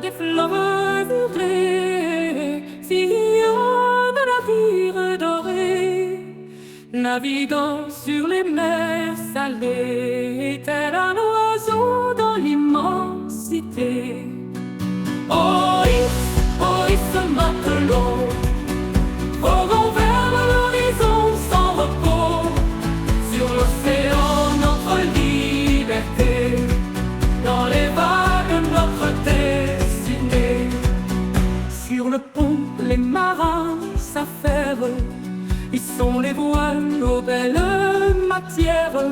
des fleuves violets, sillonne de navires dorés, naviguant sur les mers salées, tel un oiseau dans l'immensité. Oh, ce matelot, voguant vers l'horizon sans repos, sur l'océan notre liberté, dans les vagues notre destinée. Sur le pont les marins s'affairent, ils sont les voiles aux belles matières.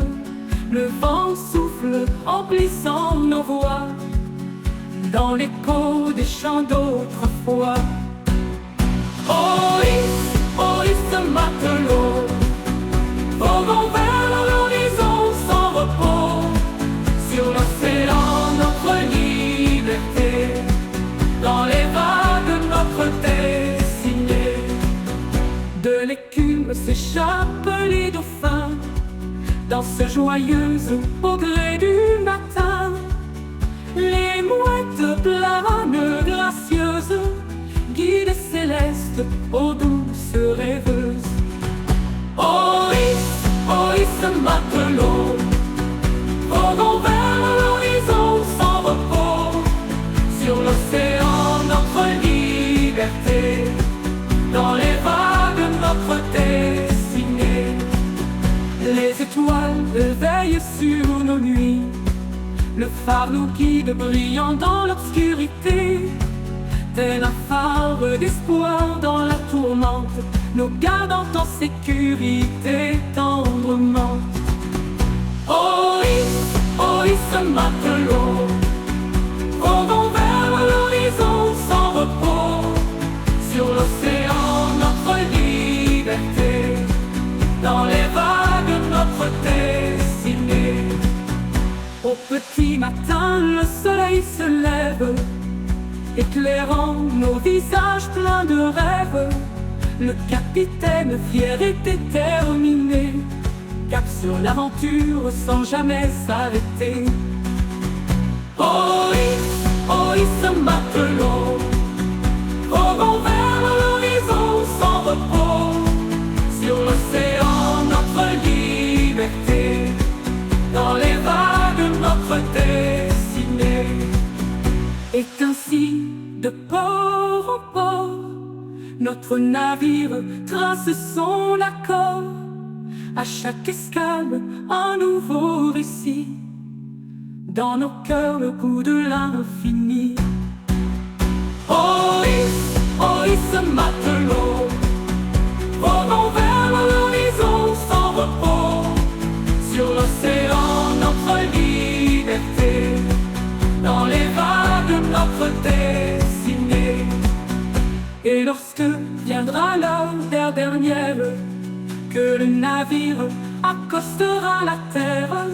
Le vent souffle emplissant nos voix, dans l'écho des chants d'autrefois. Oh, ce matelot, voguant vers l'horizon sans repos, sur l'océan notre liberté, dans les vagues notre destinée. De l'écume s'échappent les dauphins, dansent joyeuses au gré du matin. Les mouettes planent gracieuses, guides célestes aux douces rêveuses. Oh, ce matelot, voguant vers l'horizon sans repos, sur l'océan notre liberté, dans les vagues notre destinée. Les étoiles veillent sur nos nuits, le phare nous guide brillant dans l'obscurité, tel un phare d'espoir dans la tourmente, nous gardant en sécurité tendrement. Oh, ce matelot, voguant vers l'horizon sans repos, sur l'océan notre liberté, dans les vagues notre destinée. Au petit matin, le soleil se lève, éclairant nos visages pleins de rêves. Le capitaine fier et déterminé cap sur l'aventure sans jamais s'arrêter. Oh, ce matelot, voguant vers l'horizon sans repos, sur l'océan notre liberté, dans les vagues notre destinée. Et ainsi, de port en port, notre navire trace son accord. À chaque escale, un nouveau récit, dans nos cœurs le goût de l'infini. Oh, ce matelot, voguant vers l'horizon sans repos, sur l'océan notre liberté, dans les vagues notre destinée. Et lorsque viendra l'heure dernière, que le navire accostera la terre,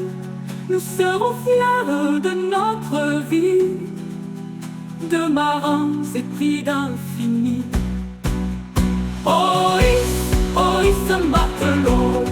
nous serons fiers de notre vie, de marins épris d'infini. Oh, ce matelot,